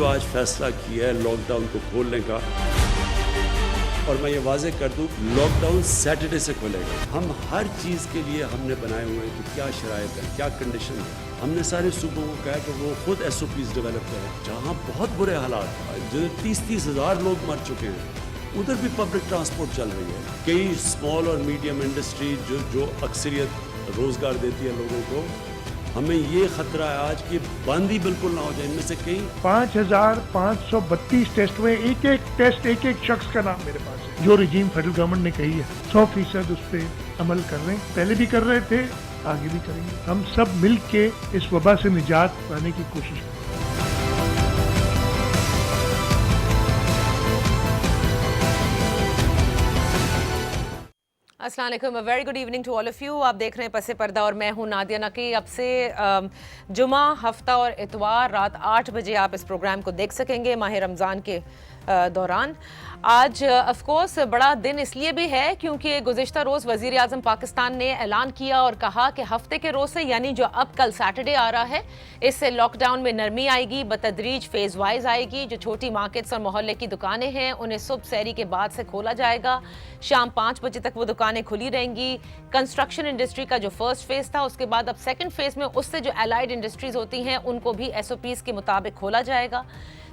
آج فیصلہ کیا ہے لاک ڈاؤن کو کھولنے کا، اور میں یہ واضح کر دوں لاک ڈاؤن سیٹرڈے سے کھلے گا. ہم ہر چیز کے لیے ہم نے بنائے ہوئے ہیں کہ کیا شرائط ہے، کیا کنڈیشن ہے. ہم نے سارے صوبوں کو کہا کہ وہ خود ایس او پیز ڈیولپ کریں. جہاں بہت برے حالات جو 30-30 ہزار لوگ مر چکے ہیں، ادھر بھی پبلک ٹرانسپورٹ چل رہی ہے. کئی اسمال اور میڈیم انڈسٹری جو اکثریت روزگار دیتی ہے لوگوں کو، ہمیں یہ خطرہ ہے آج کہ بند ہی بالکل نہ ہو جائے. ان میں سے کئی 5532 ٹیسٹ ہوئے. ایک ایک ٹیسٹ ایک ایک شخص کا نام میرے پاس ہے. جو رجیم فیڈرل گورنمنٹ نے کہی ہے 100% اس پہ عمل کر رہے ہیں. پہلے بھی کر رہے تھے، آگے بھی کریں گے. ہم سب مل کے اس وبا سے نجات پانے کی کوشش کریں. السلام علیکم، very good evening to all of you. آپ دیکھ رہے ہیں پس پردہ اور میں ہوں نادیہ نقی. اب سے جمعہ، ہفتہ اور اتوار رات 8 بجے آپ اس پروگرام کو دیکھ سکیں گے ماہ رمضان کے دوران. آج آف کورس بڑا دن اس لیے بھی ہے کیونکہ گزشتہ روز وزیر اعظم پاکستان نے اعلان کیا اور کہا کہ ہفتے کے روز سے، یعنی جو اب کل سیٹرڈے آ رہا ہے، اس سے لاک ڈاؤن میں نرمی آئے گی، بتدریج فیز وائز آئے گی. جو چھوٹی مارکیٹس اور محلے کی دکانیں ہیں انہیں صبح سحری کے بعد سے کھولا جائے گا. شام 5 بجے تک وہ دکانیں کھلی رہیں گی. کنسٹرکشن انڈسٹری کا جو فرسٹ فیز تھا، اس کے بعد اب سیکنڈ فیز میں اس سے جو الائڈ انڈسٹریز ہوتی ہیں ان کو بھی ایس او پیز کے مطابق کھولا جائے گا.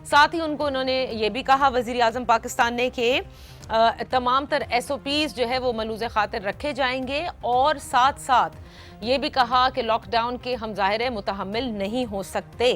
ساتھ ہی انہوں نے یہ بھی کہا وزیر اعظم پاکستان نے کہ تمام تر ایس او پیز جو ہے وہ ملوز خاطر رکھے جائیں گے، اور ساتھ ساتھ یہ بھی کہا کہ لاک ڈاؤن کے ہم ظاہر متحمل نہیں ہو سکتے.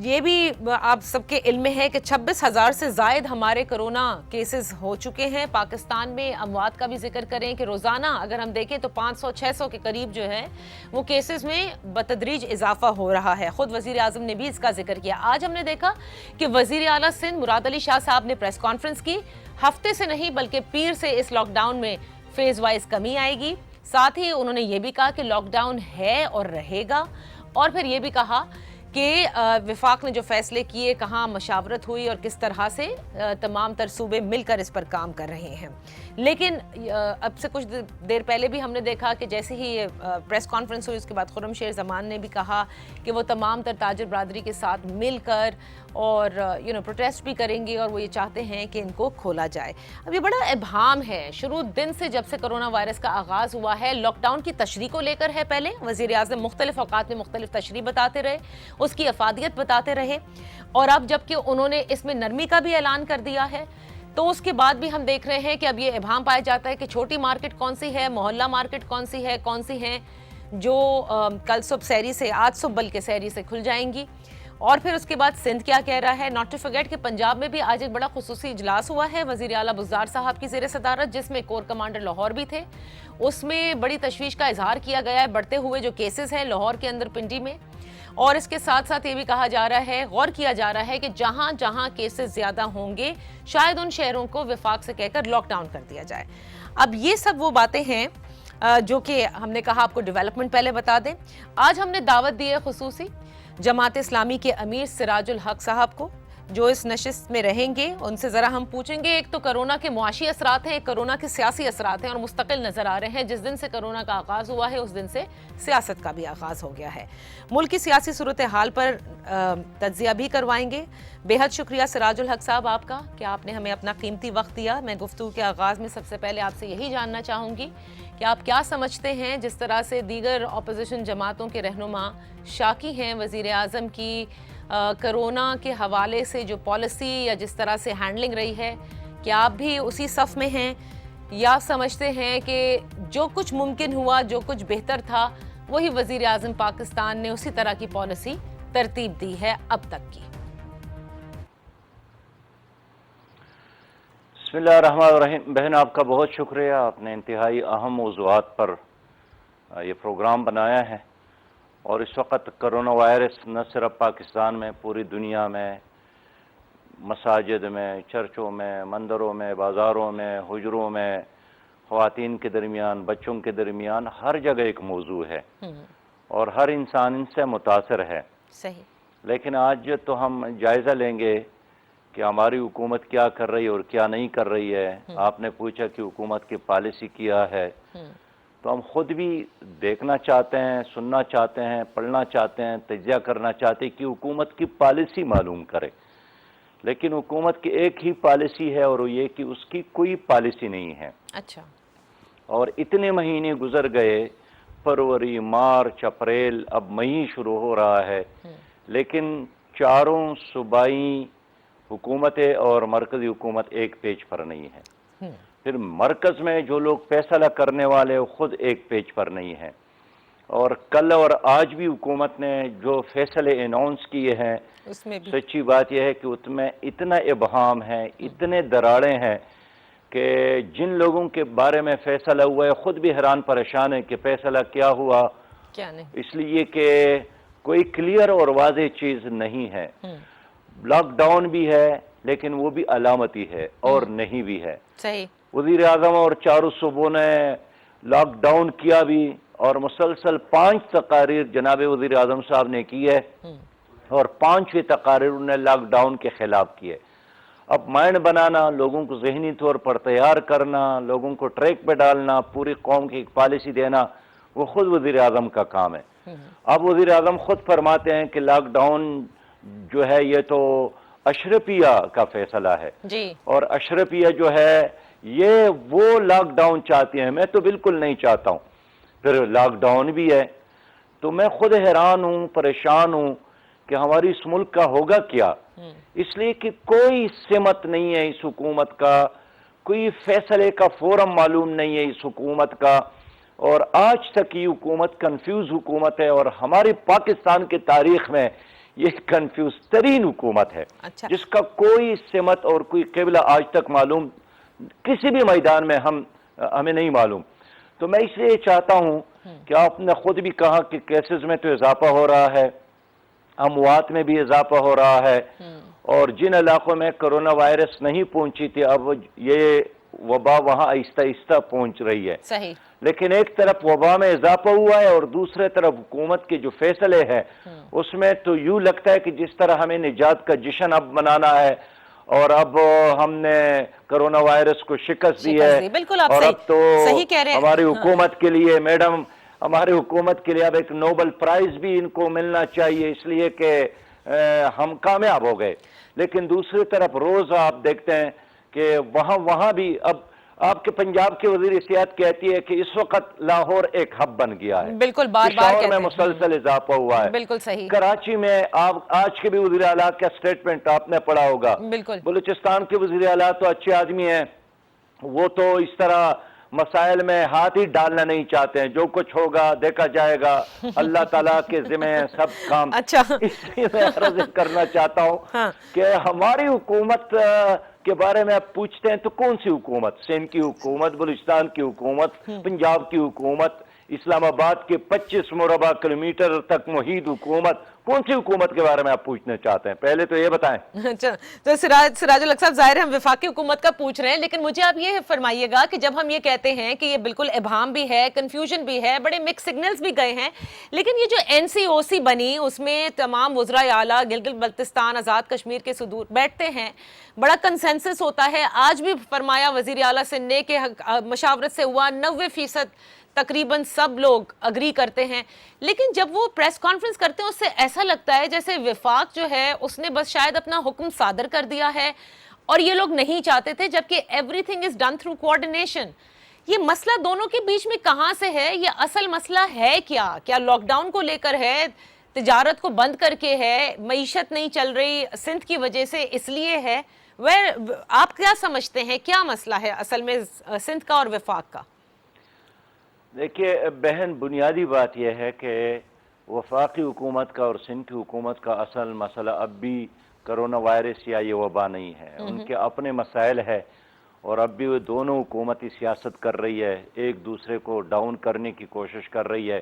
یہ بھی آپ سب کے علم میں ہے کہ 26,000 سے زائد ہمارے کرونا کیسز ہو چکے ہیں پاکستان میں. اموات کا بھی ذکر کریں کہ روزانہ اگر ہم دیکھیں تو 500-600 کے قریب جو ہے وہ کیسز میں بتدریج اضافہ ہو رہا ہے. خود وزیر اعظم نے بھی اس کا ذکر کیا. آج ہم نے دیکھا کہ وزیر اعلیٰ سندھ مراد علی شاہ صاحب نے پریس کانفرنس کی. ہفتے سے نہیں بلکہ پیر سے اس لاک ڈاؤن میں فیز وائز کمی آئے گی. ساتھ ہی انہوں نے یہ بھی کہا کہ لاک ڈاؤن ہے اور رہے گا، اور پھر یہ بھی کہا کہ وفاق نے جو فیصلے کیے، کہاں مشاورت ہوئی اور کس طرح سے تمام تر صوبے مل کر اس پر کام کر رہے ہیں. لیکن اب سے کچھ دیر پہلے بھی ہم نے دیکھا کہ جیسے ہی یہ پریس کانفرنس ہوئی، اس کے بعد خرم شیر زمان نے بھی کہا کہ وہ تمام تر تاجر برادری کے ساتھ مل کر اور پروٹیسٹ بھی کریں گے، اور وہ یہ چاہتے ہیں کہ ان کو کھولا جائے. اب یہ بڑا ابہام ہے. شروع دن سے جب سے کرونا وائرس کا آغاز ہوا ہے، لاک ڈاؤن کی تشریح کو لے کر ہے. پہلے وزیر اعظم مختلف اوقات میں مختلف تشریح بتاتے رہے، اس کی افادیت بتاتے رہے، اور اب جب کہ انہوں نے اس میں نرمی کا بھی اعلان کر دیا ہے، تو اس کے بعد بھی ہم دیکھ رہے ہیں کہ اب یہ ابہام پایا جاتا ہے کہ چھوٹی مارکیٹ کون سی ہے، محلہ مارکیٹ کون سی ہیں جو کل صبح سحری سے، آج صبح بلکہ سحری سے کھل جائیں گی. اور پھر اس کے بعد سندھ کیا کہہ رہا ہے. ناٹ ٹو فرگیٹ کہ پنجاب میں بھی آج ایک بڑا خصوصی اجلاس ہوا ہے وزیر اعلیٰ بزدار صاحب کی زیر صدارت، جس میں کور کمانڈر لاہور بھی تھے. اس میں بڑی تشویش کا اظہار کیا گیا ہے بڑھتے ہوئے جو کیسز ہیں لاہور کے اندر، پنڈی میں، اور اس کے ساتھ ساتھ یہ بھی کہا جا رہا ہے، غور کیا جا رہا ہے کہ جہاں جہاں کیسز زیادہ ہوں گے شاید ان شہروں کو وفاق سے کہہ کر لاک ڈاؤن کر دیا جائے. اب یہ سب وہ باتیں ہیں جو کہ ہم نے کہا آپ کو ڈیولپمنٹ پہلے بتا دیں. آج ہم نے دعوت دی ہے خصوصی جماعت اسلامی کے امیر سراج الحق صاحب کو، جو اس نشست میں رہیں گے. ان سے ذرا ہم پوچھیں گے، ایک تو کرونا کے معاشی اثرات ہیں، ایک کرونا کے سیاسی اثرات ہیں، اور مستقل نظر آ رہے ہیں. جس دن سے کرونا کا آغاز ہوا ہے اس دن سے سیاست کا بھی آغاز ہو گیا ہے. ملک کی سیاسی صورتحال پر تجزیہ بھی کروائیں گے. بے حد شکریہ سراج الحق صاحب آپ کا کہ آپ نے ہمیں اپنا قیمتی وقت دیا. میں گفتگو کے آغاز میں سب سے پہلے آپ سے یہی جاننا چاہوں گی کہ آپ کیا سمجھتے ہیں جس طرح سے دیگر اپوزیشن جماعتوں کے رہنما شاکی ہیں وزیر اعظم کی کرونا کے حوالے سے جو پالیسی یا جس طرح سے ہینڈلنگ رہی ہے، کیا آپ بھی اسی صف میں ہیں، یا سمجھتے ہیں کہ جو کچھ ممکن ہوا، جو کچھ بہتر تھا، وہی وزیر اعظم پاکستان نے اسی طرح کی پالیسی ترتیب دی ہے اب تک کی؟ بسم اللہ الرحمن الرحیم. بہن آپ کا بہت شکریہ، آپ نے انتہائی اہم موضوعات پر یہ پروگرام بنایا ہے. اور اس وقت کرونا وائرس نہ صرف پاکستان میں، پوری دنیا میں، مساجد میں، چرچوں میں، مندروں میں، بازاروں میں، حجروں میں، خواتین کے درمیان، بچوں کے درمیان، ہر جگہ ایک موضوع ہے اور ہر انسان ان سے متاثر ہے. صحیح. لیکن آج تو ہم جائزہ لیں گے کہ ہماری حکومت کیا کر رہی ہے اور کیا نہیں کر رہی ہے. آپ نے پوچھا کہ حکومت کی پالیسی کیا ہے، تو ہم خود بھی دیکھنا چاہتے ہیں، سننا چاہتے ہیں، پڑھنا چاہتے ہیں، تجزیہ کرنا چاہتے ہیں کہ حکومت کی پالیسی معلوم کرے. لیکن حکومت کی ایک ہی پالیسی ہے اور وہ یہ کہ اس کی کوئی پالیسی نہیں ہے. اچھا. اور اتنے مہینے گزر گئے، فروری، مارچ، اپریل، اب مئی شروع ہو رہا ہے، لیکن چاروں صوبائی حکومتیں اور مرکزی حکومت ایک پیج پر نہیں ہے. پھر مرکز میں جو لوگ فیصلہ کرنے والے وہ خود ایک پیج پر نہیں ہیں. اور کل اور آج بھی حکومت نے جو فیصلے اناؤنس کیے ہیں، اس میں بھی سچی بات یہ ہے کہ اس میں اتنا ابہام ہے، اتنے دراڑیں ہیں کہ جن لوگوں کے بارے میں فیصلہ ہوا ہے خود بھی حیران پریشان ہے کہ فیصلہ کیا ہوا، کیا نہیں. اس لیے کہ کوئی کلیئر اور واضح چیز نہیں ہے. لاک ڈاؤن بھی ہے لیکن وہ بھی علامتی ہے اور نہیں بھی ہے. صحیح. وزیر اعظم اور چاروں صوبوں نے لاک ڈاؤن کیا بھی، اور مسلسل 5 تقاریر جناب وزیر اعظم صاحب نے کی ہے، اور 5ویں تقاریر انہوں نے لاک ڈاؤن کے خلاف کی ہے. اب مائنڈ بنانا، لوگوں کو ذہنی طور پر تیار کرنا، لوگوں کو ٹریک پہ ڈالنا، پوری قوم کی ایک پالیسی دینا، وہ خود وزیر اعظم کا کام ہے. اب وزیر اعظم خود فرماتے ہیں کہ لاک ڈاؤن جو ہے یہ تو اشرفیہ کا فیصلہ ہے، جی. اور اشرفیہ جو ہے یہ وہ لاک ڈاؤن چاہتی ہیں، میں تو بالکل نہیں چاہتا ہوں. پھر لاک ڈاؤن بھی ہے. تو میں خود حیران ہوں، پریشان ہوں کہ ہماری اس ملک کا ہوگا کیا. اس لیے کہ کوئی سمت نہیں ہے اس حکومت کا، کوئی فیصلے کا فورم معلوم نہیں ہے اس حکومت کا، اور آج تک یہ حکومت کنفیوز حکومت ہے، اور ہماری پاکستان کی تاریخ میں یہ کنفیوز ترین حکومت ہے. اچھا. جس کا کوئی سمت اور کوئی قبلہ آج تک معلوم کسی بھی میدان میں ہمیں نہیں معلوم. تو میں اس لیے چاہتا ہوں کہ آپ نے خود بھی کہا کہ کیسز میں تو اضافہ ہو رہا ہے، اموات میں بھی اضافہ ہو رہا ہے، اور جن علاقوں میں کرونا وائرس نہیں پہنچی تھی اب یہ وبا وہاں آہستہ آہستہ پہنچ رہی ہے. صحیح. لیکن ایک طرف وبا میں اضافہ ہوا ہے اور دوسرے طرف حکومت کے جو فیصلے ہیں اس میں تو یوں لگتا ہے کہ جس طرح ہمیں نجات کا جشن اب منانا ہے، اور اب ہم نے کرونا وائرس کو شکست دی ہے، بالکل آپ اور اب تو صحیح کہہ رہے ہیں. ہماری حکومت کے لیے میڈم، ہماری حکومت کے لیے اب ایک نوبل پرائز بھی ان کو ملنا چاہیے اس لیے کہ ہم کامیاب ہو گئے. لیکن دوسری طرف روز آپ دیکھتے ہیں کہ وہاں بھی اب آپ کے پنجاب کے وزیر صحت کہتی ہے کہ اس وقت لاہور ایک ہب بن گیا ہے. بالکل بار پشاور میں مسلسل اضافہ ہوا ہے. بالکل صحیح. کراچی میں آپ آج کے بھی وزیر اعلیٰ کا سٹیٹمنٹ آپ نے پڑھا ہوگا. بالکل. بلوچستان کے وزیر اعلیٰ تو اچھے آدمی ہیں، وہ تو اس طرح مسائل میں ہاتھ ہی ڈالنا نہیں چاہتے ہیں، جو کچھ ہوگا دیکھا جائے گا، اللہ تعالیٰ کے ذمہ ہیں سب کام. اچھا. اس لیے میں عرض کرنا چاہتا ہوں کہ ہماری حکومت کے بارے میں آپ پوچھتے ہیں تو کون سی حکومت؟ سندھ کی حکومت، بلوچستان کی حکومت، پنجاب کی حکومت، اسلام آباد کے 25 مربع کلومیٹر تک محیط حکومت، کون سی حکومت کے بارے میں آپ پوچھنا چاہتے ہیں؟ پہلے تو یہ بتائیں. اچھا، تو سراج الحق صاحب، ظاہر ہے ہم وفاقی حکومت کا پوچھ رہے ہیں، لیکن مجھے آپ یہ فرمائیے گا کہ جب ہم یہ کہتے ہیں کہ یہ بالکل ابہام بھی ہے، کنفیوژن بھی ہے، بڑے مکس سگنلز بھی گئے ہیں، لیکن یہ جو NCOC بنی اس میں تمام وزرائے اعلیٰ گلگت بلتستان، آزاد کشمیر کے صدور بیٹھتے ہیں، بڑا کنسنسس ہوتا ہے. آج بھی فرمایا وزیر اعلیٰ سندھ نے کہ مشاورت سے ہوا 90% تقریباً سب لوگ اگری کرتے ہیں. لیکن جب وہ پریس کانفرنس کرتے ہیں اس سے ایسا لگتا ہے جیسے وفاق جو ہے اس نے بس شاید اپنا حکم صادر کر دیا ہے اور یہ لوگ نہیں چاہتے تھے، جبکہ every thing is done through coordination. یہ مسئلہ دونوں کے بیچ میں کہاں سے ہے؟ یہ اصل مسئلہ ہے کیا لاک ڈاؤن کو لے کر ہے، تجارت کو بند کر کے ہے، معیشت نہیں چل رہی سندھ کی وجہ سے اس لیے ہے؟ آپ کیا سمجھتے ہیں کیا مسئلہ ہے اصل میں سندھ کا اور وفاق کا؟ دیکھیے بہن، بنیادی بات یہ ہے کہ وفاقی حکومت کا اور سندھ کی حکومت کا اصل مسئلہ اب بھی کرونا وائرس یا یہ وبا نہیں ہے. ان کے اپنے مسائل ہے، اور اب بھی وہ دونوں حکومتی سیاست کر رہی ہے، ایک دوسرے کو ڈاؤن کرنے کی کوشش کر رہی ہے.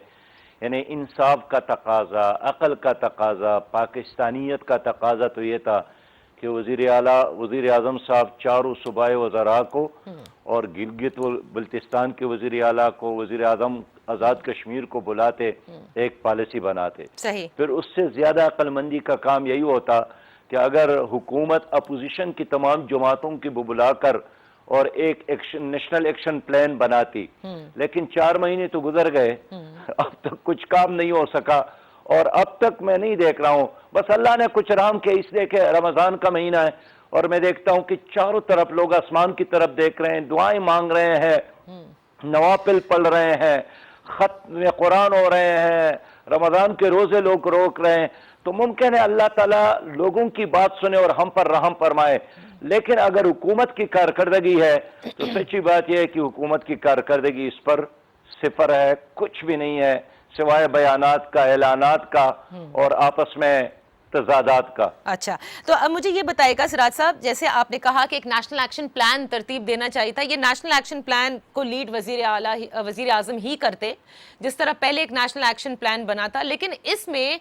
یعنی انصاف کا تقاضا، عقل کا تقاضا، پاکستانیت کا تقاضا تو یہ تھا کہ وزیر اعظم صاحب چاروں صوبائی وزراء کو اور گلگت بلتستان کے وزیر اعلیٰ کو، وزیر اعظم آزاد کشمیر کو بلاتے، ایک پالیسی بناتے. صحیح. پھر اس سے زیادہ عقل مندی کا کام یہی ہوتا کہ اگر حکومت اپوزیشن کی تمام جماعتوں کی بلا کر اور ایک نیشنل ایکشن پلان بناتی، لیکن 4 مہینے تو گزر گئے، اب تک کچھ کام نہیں ہو سکا، اور اب تک میں نہیں دیکھ رہا ہوں. بس اللہ نے کچھ رحم کیا، اس لیے کہ رمضان کا مہینہ ہے اور میں دیکھتا ہوں کہ چاروں طرف لوگ آسمان کی طرف دیکھ رہے ہیں، دعائیں مانگ رہے ہیں، نوافل پڑھ رہے ہیں، ختم قرآن ہو رہے ہیں، رمضان کے روزے لوگ روک رہے ہیں. تو ممکن ہے اللہ تعالیٰ لوگوں کی بات سنے اور ہم پر رحم فرمائے. لیکن اگر حکومت کی کارکردگی ہے تو سچی بات یہ ہے کہ حکومت کی کارکردگی اس پر صفر ہے، کچھ بھی نہیں ہے سوائے بیانات کا، اعلانات کا اور آپس میں تضادات کا. اچھا، تو اب مجھے یہ بتائے گا سراج صاحب، جیسے آپ نے کہا کہ ایک نیشنل ایکشن پلان ترتیب دینا چاہیے تھا، یہ نیشنل ایکشن پلان کو لیڈ وزیر اعظم ہی کرتے، جس طرح پہلے ایک نیشنل ایکشن پلان بنا تھا، لیکن اس میں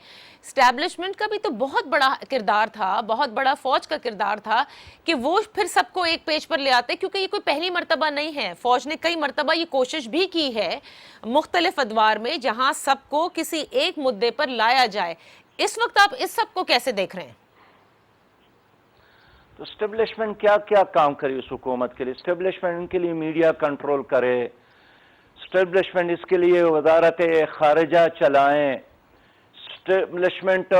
اسٹیبلشمنٹ کا بھی تو بہت بڑا کردار تھا، بہت بڑا فوج کا کردار تھا کہ وہ پھر سب کو ایک پیج پر لے آتے، کیونکہ یہ کوئی پہلی مرتبہ نہیں ہے. فوج نے کئی مرتبہ یہ کوشش بھی کی ہے مختلف ادوار میں جہاں سب کو کسی ایک مدعے پر لایا جائے. اس وقت آپ اس سب کو کیسے دیکھ رہے ہیں؟ تو اسٹیبلشمنٹ کیا کیا کام کرے اس حکومت کے لیے؟ اسٹیبلشمنٹ کے لیے میڈیا کنٹرول کرے، اسٹیبلشمنٹ اس کے لیے وزارت خارجہ چلائیں، اسٹیبلشمنٹ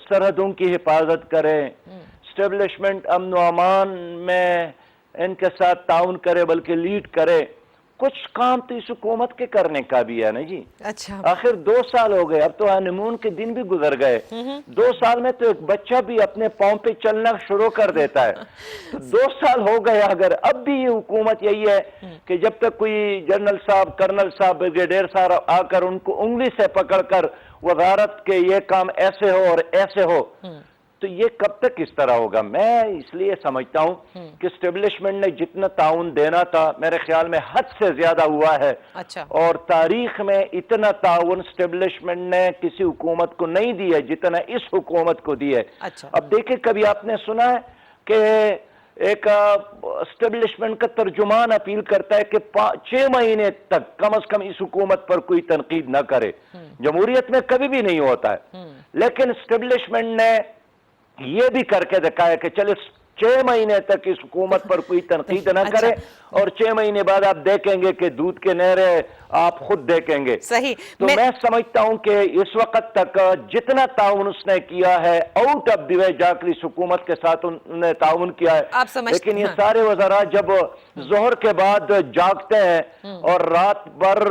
سرحدوں کی حفاظت کرے، اسٹیبلشمنٹ امن و امان میں ان کے ساتھ تعاون کرے بلکہ لیڈ کرے. کچھ کام تو اس حکومت کے کرنے کا بھی ہے نا جی. اچھا، آخر 2 سال ہو گئے، اب تو ہنیمون کے دن بھی گزر گئے. 2 سال میں تو ایک بچہ بھی اپنے پاؤں پہ چلنا شروع کر دیتا ہے. تو 2 سال ہو گئے، اگر اب بھی یہ حکومت یہی ہے کہ جب تک کوئی جنرل صاحب، کرنل صاحب، بریگیڈیئر صاحب آ کر ان کو انگلی سے پکڑ کر وزارت کے یہ کام ایسے ہو اور ایسے ہو، تو یہ کب تک اس طرح ہوگا؟ میں اس لیے سمجھتا ہوں کہ اسٹیبلشمنٹ نے جتنا تعاون دینا تھا میرے خیال میں حد سے زیادہ ہوا ہے. اچھا، اور تاریخ میں اتنا تعاون اسٹیبلشمنٹ نے کسی حکومت کو نہیں دی ہے جتنا اس حکومت کو دی ہے. اچھا، اب دیکھیں، کبھی آپ نے سنا ہے کہ ایک اسٹیبلشمنٹ کا ترجمان اپیل کرتا ہے کہ 6 مہینے تک کم از کم اس حکومت پر کوئی تنقید نہ کرے؟ جمہوریت میں کبھی بھی نہیں ہوتا ہے. لیکن اسٹیبلشمنٹ نے یہ بھی کر کے دکھایا کہ چلے 6 مہینے تک اس حکومت پر کوئی تنقید نہ کرے، اور 6 مہینے بعد آپ دیکھیں گے کہ دودھ کے نہریں آپ خود دیکھیں گے. صحیح. تو میں سمجھتا ہوں کہ اس وقت تک جتنا تعاون اس نے کیا ہے آؤٹ آف دی وے جا کر اس حکومت کے ساتھ انہوں نے تعاون کیا ہے. لیکن یہ سارے وزراء جب ظہر کے بعد جاگتے ہیں اور رات بھر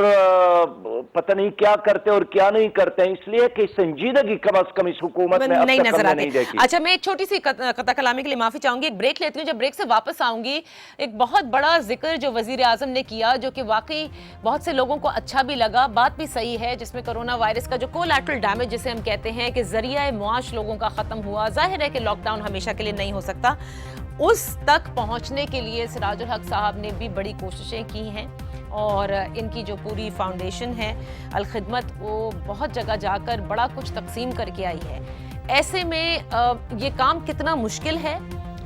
پتہ نہیں کیا کرتے اور کیا نہیں کرتے ہیں، اس لیے کہ سنجیدگی کم از کم اس حکومت میں اب نہیں تک نظر ہم نے آتے. نہیں دیکھی. اچھا، میں ایک چھوٹی سی قطع کلامی کے لیے معافی چاہوں گی، ایک بریک لیتی ہوں. جب بریک سے واپس آؤں گی، ایک بہت بڑا ذکر جو وزیر اعظم نے کیا جو کہ واقعی بہت سے لوگوں کو اچھا بھی لگا، بات بھی صحیح ہے، جس میں کرونا وائرس کا جو کولیٹرل ڈیمیج جسے ہم کہتے ہیں کہ ذریعہ معاش لوگوں کا ختم ہوا. ظاہر ہے کہ لاک ڈاؤن ہمیشہ کے لیے نہیں ہو سکتا، اس تک پہنچنے کے لیے سراج الحق صاحب نے بھی بڑی کوششیں کی ہیں، اور ان کی جو پوری فاؤنڈیشن ہے الخدمت، وہ بہت جگہ جا کر بڑا کچھ تقسیم کر کے آئی ہے. ایسے میں یہ کام کتنا مشکل ہے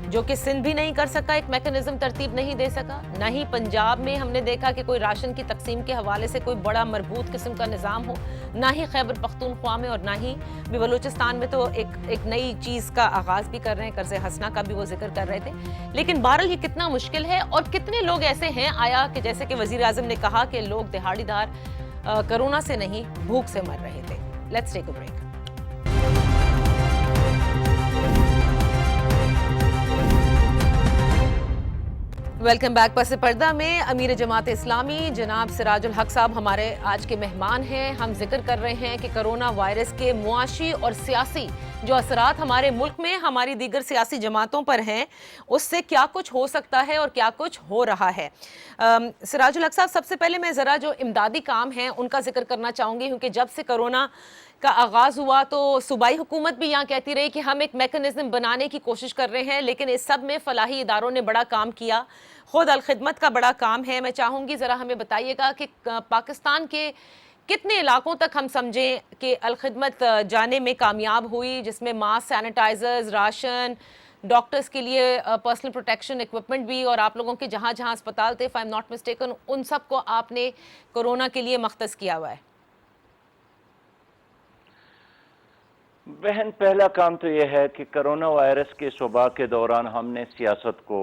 جو کہ سندھ بھی نہیں کر سکا، ایک میکنزم ترتیب نہیں دے سکا، نہ ہی پنجاب میں ہم نے دیکھا کہ کوئی راشن کی تقسیم کے حوالے سے کوئی بڑا مربوط قسم کا نظام ہو، نہ ہی خیبر پختونخوا میں، اور نہ ہی بلوچستان میں تو ایک نئی چیز کا آغاز بھی کر رہے ہیں، قرض حسنہ کا بھی وہ ذکر کر رہے تھے. لیکن بہرحال یہ کتنا مشکل ہے، اور کتنے لوگ ایسے ہیں آیا کہ جیسے کہ وزیر اعظم نے کہا کہ لوگ دہاڑی دار کرونا سے نہیں بھوک سے مر رہے تھے. Let's take a break. Welcome back. پس پردہ میں امیر جماعت اسلامی جناب سراج الحق صاحب ہمارے آج کے مہمان ہیں. ہم ذکر کر رہے ہیں کہ کرونا وائرس کے معاشی اور سیاسی جو اثرات ہمارے ملک میں ہماری دیگر سیاسی جماعتوں پر ہیں، اس سے کیا کچھ ہو سکتا ہے اور کیا کچھ ہو رہا ہے. سراج الحق صاحب، سب سے پہلے میں ذرا جو امدادی کام ہیں ان کا ذکر کرنا چاہوں گی، کیونکہ جب سے کرونا کا آغاز ہوا تو صوبائی حکومت بھی یہاں کہتی رہی کہ ہم ایک میکنزم بنانے کی کوشش کر رہے ہیں، لیکن اس سب میں فلاحی اداروں نے بڑا کام کیا، خود الخدمت کا بڑا کام ہے. میں چاہوں گی ذرا ہمیں بتائیے گا کہ پاکستان کے کتنے علاقوں تک ہم سمجھیں کہ الخدمت جانے میں کامیاب ہوئی، جس میں ماسک، سینیٹائزرز، راشن، ڈاکٹرز کے لیے پرسنل پروٹیکشن ایکوپمنٹ بھی، اور آپ لوگوں کے جہاں جہاں اسپتال تھے، if I'm not mistaken، ان سب کو آپ نے کورونا کے لیے مختص کیا ہوا ہے. بہن، پہلا کام تو یہ ہے کہ کرونا وائرس کے وبا کے دوران ہم نے سیاست کو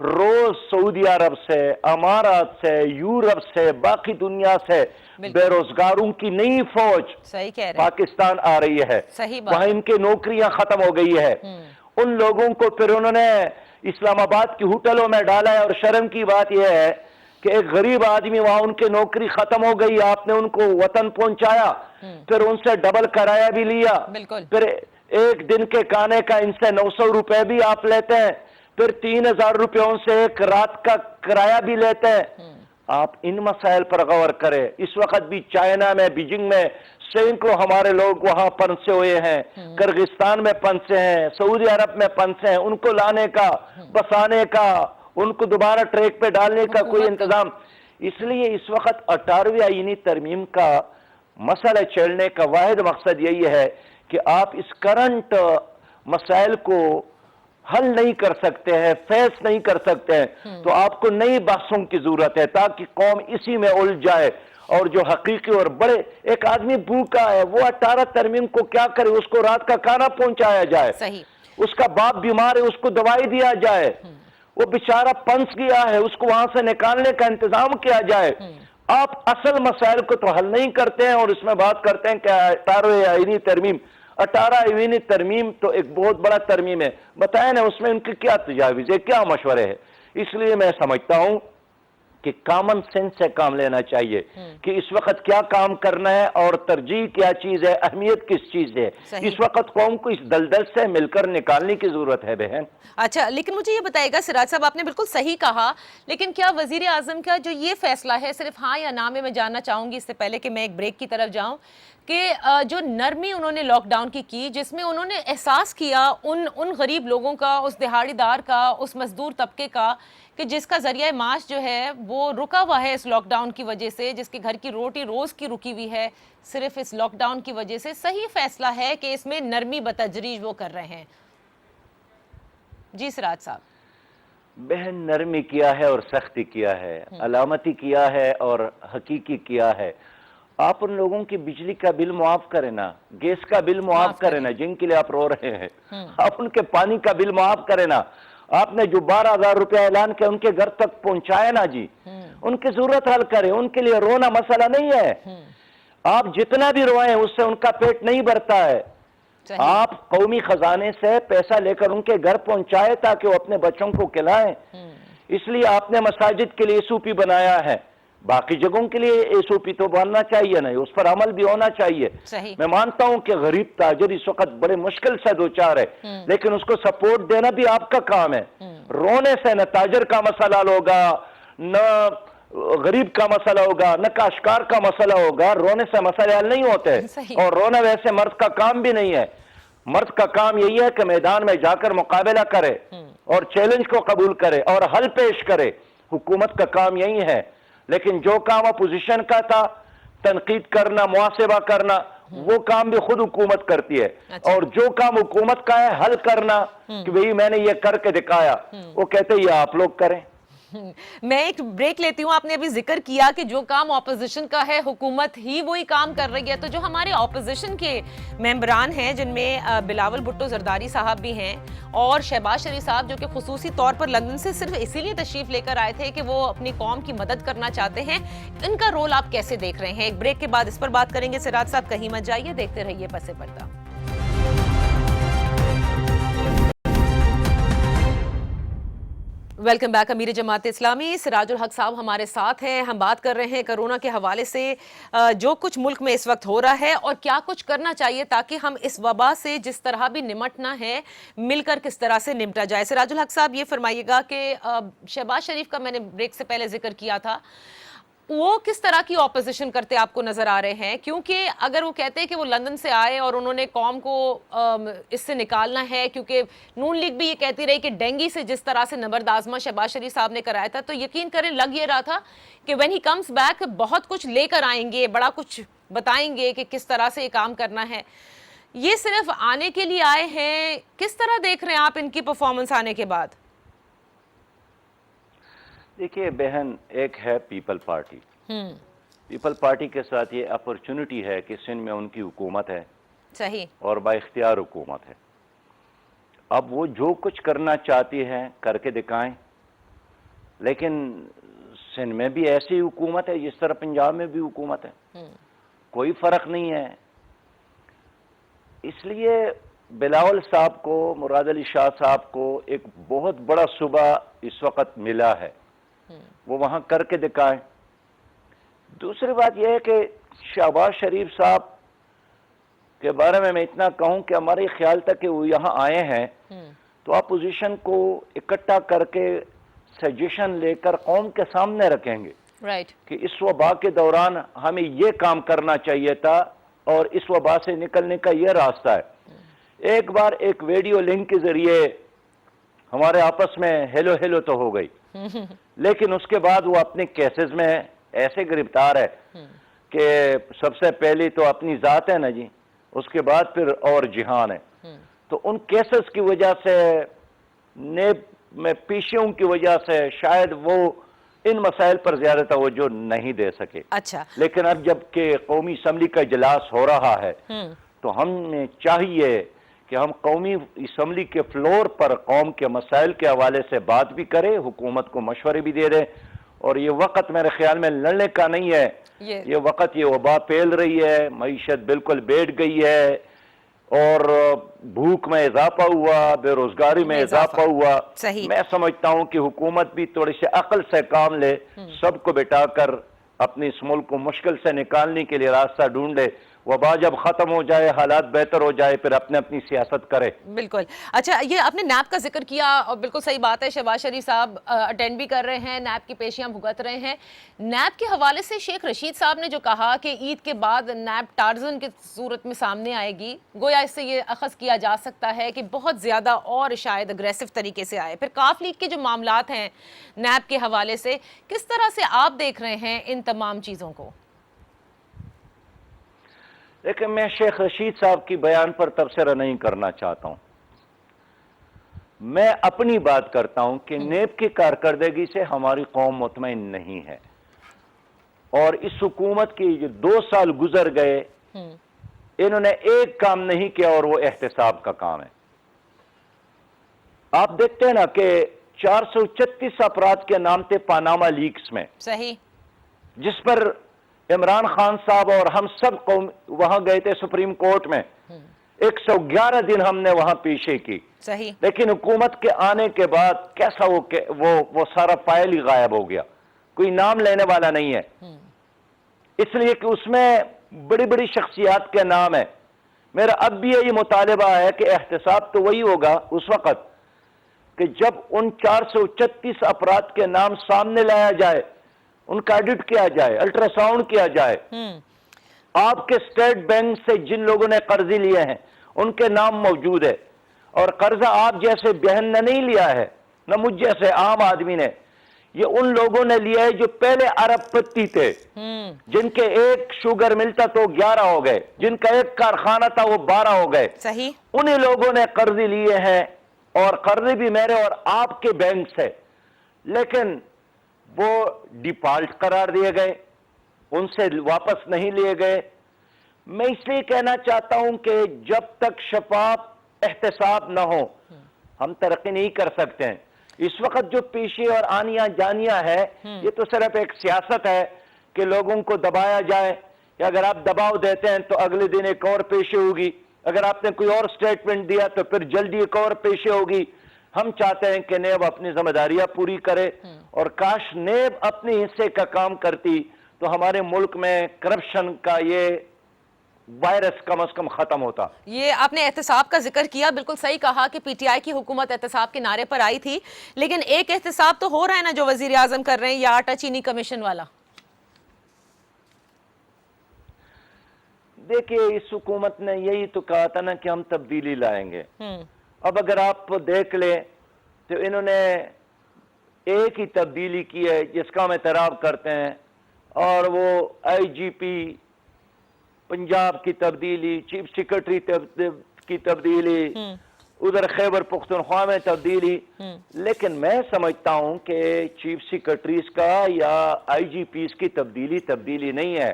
روز سعودی عرب سے، امارات سے، یورپ سے، باقی دنیا سے بے روزگاروں کی نئی فوج صحیح کہہ رہے ہیں، پاکستان آ رہی ہے، صحیح بات وہاں ان کی نوکریاں ختم ہو گئی ہے، ان لوگوں کو پھر انہوں نے اسلام آباد کی ہوٹلوں میں ڈالا ہے، اور شرم کی بات یہ ہے کہ ایک غریب آدمی وہاں ان کی نوکری ختم ہو گئی، آپ نے ان کو وطن پہنچایا، پھر ان سے ڈبل کرایہ بھی لیا، بالکل پھر ایک دن کے کھانے کا ان سے 900 روپے بھی آپ لیتے ہیں، پھر 3000 روپیوں سے ایک رات کا کرایہ بھی لیتے ہیں۔ آپ ان مسائل پر غور کریں۔ اس وقت بھی چائنا میں، بیجنگ میں سینکڑوں ہمارے لوگ وہاں پنسے ہوئے ہیں، کرغستان میں پنسے ہیں، سعودی عرب میں پنسے ہیں، ان کو لانے کا، بسانے کا، ان کو دوبارہ ٹریک پہ ڈالنے کا کوئی انتظام۔ اس لیے اس وقت 18ویں آئینی ترمیم کا مسئلہ چھیڑنے کا واحد مقصد یہی ہے کہ آپ اس کرنٹ مسائل کو حل نہیں کر سکتے ہیں، فیس نہیں کر سکتے ہیں، تو آپ کو نئی بحثوں کی ضرورت ہے تاکہ قوم اسی میں الجھ جائے، اور جو حقیقی اور بڑے، ایک آدمی بھوکا ہے، وہ 18 ترمیم کو کیا کرے؟ اس کو رات کا کھانا پہنچایا جائے، صحیح، اس کا باپ بیمار ہے، اس کو دوائی دیا جائے، وہ بیچارہ پنس گیا ہے، اس کو وہاں سے نکالنے کا انتظام کیا جائے۔ آپ اصل مسائل کو تو حل نہیں کرتے ہیں، اور اس میں بات کرتے ہیں کہ 18ویں آئینی ترمیم۔ 18ویں ترمیم تو ایک بہت بڑا ترمیم ہے، بتائیں نا اس میں ان کی کیا تجاویز ہے، کیا مشورے ہے؟ اس لیے میں سمجھتا ہوں کہ کامن سینس سے کام لینا چاہیے کہ اس وقت کیا کام کرنا ہے، اور ترجیح کیا چیز ہے، اہمیت کس چیز ہے۔ اس وقت قوم کو اس دلدل سے مل کر نکالنے کی ضرورت ہے بہن۔ اچھا، لیکن مجھے یہ بتائے گا سراج صاحب، آپ نے بالکل صحیح کہا، لیکن کیا وزیر اعظم کا جو یہ فیصلہ ہے صرف ہاں یا نہ میں جاننا چاہوں گی اس سے پہلے کہ میں ایک بریک کی طرف جاؤں، کہ جو نرمی انہوں نے لاک ڈاؤن کی جس میں انہوں نے احساس کیا ان غریب لوگوں کا، اس دہاڑی دار کا، اس مزدور طبقے کا، کہ جس کا ذریعہ معاش جو ہے وہ رکا ہوا ہے اس لاک ڈاؤن کی وجہ سے، جس کے گھر کی روٹی روز کی رکی ہوئی ہے صرف اس لاک ڈاؤن کی وجہ سے، صحیح فیصلہ ہے کہ اس میں نرمی بتدریج وہ کر رہے ہیں؟ جی سراج صاحب۔ بہن، نرمی کیا ہے اور سختی کیا ہے، علامتی کیا ہے اور حقیقی کیا ہے۔ آپ ان لوگوں کی بجلی کا بل معاف کریں نا، گیس کا بل معاف کریں نا جن کے لیے آپ رو رہے ہیں، آپ ان کے پانی کا بل معاف کریں نا، آپ نے جو 12,000 روپے اعلان کیا ان کے گھر تک پہنچائے نا جی، ان کی ضرورت حل کریں، ان کے لیے رونا مسئلہ نہیں ہے۔ آپ جتنا بھی روئیں اس سے ان کا پیٹ نہیں بھرتا ہے۔ آپ قومی خزانے سے پیسہ لے کر ان کے گھر پہنچائے تاکہ وہ اپنے بچوں کو کھلائیں۔ اس لیے آپ نے مساجد کے لیے SOP بنایا ہے، باقی جگہوں کے لیے SOP تو بننا چاہیے نہیں، اس پر عمل بھی ہونا چاہیے۔ میں مانتا ہوں کہ غریب تاجر اس وقت بڑے مشکل سے دوچار ہے، لیکن اس کو سپورٹ دینا بھی آپ کا کام ہے۔ رونے سے نہ تاجر کا مسئلہ حل ہوگا، نہ غریب کا مسئلہ ہوگا، نہ کاشتکار کا مسئلہ ہوگا، رونے سے مسئلے حل نہیں ہوتے، اور رونا ویسے مرد کا کام بھی نہیں ہے۔ مرد کا کام یہی ہے کہ میدان میں جا کر مقابلہ کرے اور چیلنج کو قبول کرے اور حل پیش کرے، حکومت کا کام یہی ہے۔ لیکن جو کام اپوزیشن کا تھا، تنقید کرنا، محاسبہ کرنا، وہ کام بھی خود حکومت کرتی ہے، اور جو کام حکومت کا ہے حل کرنا کہ بھئی میں نے یہ کر کے دکھایا، وہ کہتے ہیں یہ آپ لوگ کریں۔ میں ایک بریک لیتی ہوں۔ آپ نے ابھی ذکر کیا کہ جو کام اپوزیشن کا ہے حکومت ہی وہی کام کر رہی ہے، تو جو ہمارے اپوزیشن کے ممبران ہیں جن میں بلاول بھٹو زرداری صاحب بھی ہیں اور شہباز شریف صاحب، جو کہ خصوصی طور پر لندن سے صرف اسی لیے تشریف لے کر آئے تھے کہ وہ اپنی قوم کی مدد کرنا چاہتے ہیں، ان کا رول آپ کیسے دیکھ رہے ہیں؟ ایک بریک کے بعد اس پر بات کریں گے۔ سراج صاحب کہیں مت جائیے، دیکھتے رہیے پس پردہ۔ Welcome back. امیر جماعت اسلامی سراج الحق صاحب ہمارے ساتھ ہیں۔ ہم بات کر رہے ہیں کرونا کے حوالے سے جو کچھ ملک میں اس وقت ہو رہا ہے اور کیا کچھ کرنا چاہیے تاکہ ہم اس وبا سے جس طرح بھی نمٹنا ہے مل کر کس طرح سے نمٹا جائے۔ سراج الحق صاحب یہ فرمائیے گا کہ شہباز شریف کا میں نے بریک سے پہلے ذکر کیا تھا، وہ کس طرح کی اپوزیشن کرتے آپ کو نظر آ رہے ہیں؟ کیونکہ اگر وہ کہتے ہیں کہ وہ لندن سے آئے اور انہوں نے قوم کو اس سے نکالنا ہے، کیونکہ نون لیگ بھی یہ کہتی رہی کہ ڈینگی سے جس طرح سے نبرد آزما شہباز شریف صاحب نے کرایا تھا، تو یقین کریں لگ یہ رہا تھا کہ when he comes back بہت کچھ لے کر آئیں گے، بڑا کچھ بتائیں گے کہ کس طرح سے یہ کام کرنا ہے۔ یہ صرف آنے کے لیے آئے ہیں، کس طرح دیکھ رہے ہیں آپ ان کی پرفارمنس آنے کے بعد؟ دیکھیے بہن، ایک ہے پیپل پارٹی، پیپل پارٹی کے ساتھ یہ اپرچونٹی ہے کہ سندھ میں ان کی حکومت ہے، صحیح، اور با اختیار حکومت ہے۔ اب وہ جو کچھ کرنا چاہتی ہیں کر کے دکھائیں، لیکن سندھ میں بھی ایسی حکومت ہے جس طرح پنجاب میں بھی حکومت ہے، کوئی فرق نہیں ہے۔ اس لیے بلاول صاحب کو، مراد علی شاہ صاحب کو ایک بہت بڑا صوبہ اس وقت ملا ہے، وہ وہاں کر کے دکھائیں۔ دوسری بات یہ ہے کہ شہباز شریف صاحب کے بارے میں اتنا کہوں کہ ہمارے خیال تھا کہ وہ یہاں آئے ہیں تو اپوزیشن کو اکٹھا کر کے سجیشن لے کر قوم کے سامنے رکھیں گے رائٹ، کہ اس وبا کے دوران ہمیں یہ کام کرنا چاہیے تھا اور اس وبا سے نکلنے کا یہ راستہ ہے۔ ایک بار ایک ویڈیو لنک کے ذریعے ہمارے آپس میں ہیلو ہیلو تو ہو گئی، لیکن اس کے بعد وہ اپنے کیسز میں ایسے گرفتار ہے کہ سب سے پہلی تو اپنی ذات ہے نا جی، اس کے بعد پھر اور جہان ہے۔ تو ان کیسز کی وجہ سے، نیب میں پیشیوں کی وجہ سے شاید وہ ان مسائل پر زیادہ توجہ نہیں دے سکے۔ اچھا، لیکن اب جب کہ قومی اسمبلی کا اجلاس ہو رہا ہے تو ہمیں چاہیے کہ ہم قومی اسمبلی کے فلور پر قوم کے مسائل کے حوالے سے بات بھی کریں، حکومت کو مشورے بھی دے دیں، اور یہ وقت میرے خیال میں لڑنے کا نہیں ہے، یہ وقت یہ وبا پھیل رہی ہے، معیشت بالکل بیٹھ گئی ہے، اور بھوک میں اضافہ ہوا، بے روزگاری میں اضافہ ہوا۔ صحیح، میں سمجھتا ہوں کہ حکومت بھی تھوڑی سی عقل سے کام لے، سب کو بٹھا کر اپنے اس ملک کو مشکل سے نکالنے کے لیے راستہ ڈھونڈے، وبا جب ختم ہو جائے، حالات بہتر ہو جائے، پھر اپنی سیاست کرے۔ بالکل۔ اچھا، یہ آپ نے نیب کا ذکر کیا اور بالکل صحیح بات ہے، شہباز شریف صاحب اٹینڈ بھی کر رہے ہیں، نیب کی پیشیاں بھگت رہے ہیں۔ نیب کے حوالے سے شیخ رشید صاحب نے جو کہا کہ عید کے بعد نیب ٹارزن کی صورت میں سامنے آئے گی، گویا اس سے یہ اخذ کیا جا سکتا ہے کہ بہت زیادہ اور شاید اگریسو طریقے سے آئے۔ پھر کاف لیگ کے جو معاملات ہیں نیب کے حوالے سے، کس طرح سے آپ دیکھ رہے ہیں ان تمام چیزوں کو؟ لیکن میں شیخ رشید صاحب کی بیان پر تبصرہ نہیں کرنا چاہتا ہوں، میں اپنی بات کرتا ہوں کہ نیب کی کارکردگی سے ہماری قوم مطمئن نہیں ہے، اور اس حکومت کی جو 2 سال گزر گئے انہوں نے ایک کام نہیں کیا، اور وہ احتساب کا کام ہے۔ آپ دیکھتے ہیں نا کہ 436 افراد کے نام تھے پاناما لیکس میں، صحیح، جس پر عمران خان صاحب اور ہم سب قوم وہاں گئے تھے سپریم کورٹ میں، 111 دن ہم نے وہاں پیشی کی، صحیح، لیکن حکومت کے آنے کے بعد کیسا وہ سارا فائل ہی غائب ہو گیا، کوئی نام لینے والا نہیں ہے، اس لیے کہ اس میں بڑی بڑی شخصیات کے نام ہیں۔ میرا اب بھی یہی مطالبہ ہے کہ احتساب تو وہی ہوگا اس وقت کہ جب ان 436 افراد کے نام سامنے لایا جائے، ان کا ایڈٹ کیا جائے، الٹرا ساؤنڈ کیا جائے، آپ کے اسٹیٹ بینک سے جن لوگوں نے قرضے لیے ہیں ان کے نام موجود ہے، اور قرضہ آپ جیسے بہن نے نہیں لیا ہے، نہ مجھ جیسے عام آدمی نے، یہ ان لوگوں نے لیا ہے جو پہلے ارب پتی تھے، جن کے ایک شوگر مل تھا تو 11 ہو گئے، جن کا ایک کارخانہ تھا وہ 12 ہو گئے، صحیح، انہی لوگوں نے قرضے لیے ہیں، اور قرضے بھی میرے اور آپ کے بینک سے، لیکن وہ ڈیفالٹ قرار دیے گئے، ان سے واپس نہیں لیے گئے۔ میں اس لیے کہنا چاہتا ہوں کہ جب تک شفاف احتساب نہ ہو ہم ترقی نہیں کر سکتے ہیں۔ اس وقت جو پیشے اور آنیاں جانیاں ہے، یہ تو صرف ایک سیاست ہے کہ لوگوں کو دبایا جائے، کہ اگر آپ دباؤ دیتے ہیں تو اگلے دن ایک اور پیشے ہوگی، اگر آپ نے کوئی اور سٹیٹمنٹ دیا تو پھر جلدی ایک اور پیشے ہوگی۔ ہم چاہتے ہیں کہ نیب اپنی ذمہ داریاں پوری کرے، اور کاش نیب اپنے حصے کا کام کرتی تو ہمارے ملک میں کرپشن کا یہ وائرس کم از کم ختم ہوتا۔ یہ آپ نے احتساب کا ذکر کیا، بالکل صحیح کہا کہ پی ٹی آئی کی حکومت احتساب کے نعرے پر آئی تھی، لیکن ایک احتساب تو ہو رہا ہے نا جو وزیر اعظم کر رہے ہیں، یہ آٹا چینی کمیشن والا۔ دیکھیے اس حکومت نے یہی تو کہا تھا نا کہ ہم تبدیلی لائیں گے۔ اب اگر آپ دیکھ لیں تو انہوں نے ایک ہی تبدیلی کی ہے جس کا ہم اعتراف کرتے ہیں، اور وہ آئی جی پی پنجاب کی تبدیلی، چیف سیکرٹری کی تبدیلی، ادھر خیبر پختونخوا میں تبدیلی۔ لیکن میں سمجھتا ہوں کہ چیف سیکرٹریز کا یا آئی جی پیز کی تبدیلی نہیں ہے۔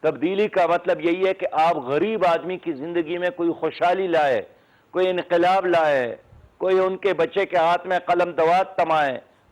تبدیلی کا مطلب یہی ہے کہ آپ غریب آدمی کی زندگی میں کوئی خوشحالی لائے، کوئی انقلاب لائے، کوئی ان کے بچے کے ہاتھ میں قلم دوات تمائے،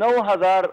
9,000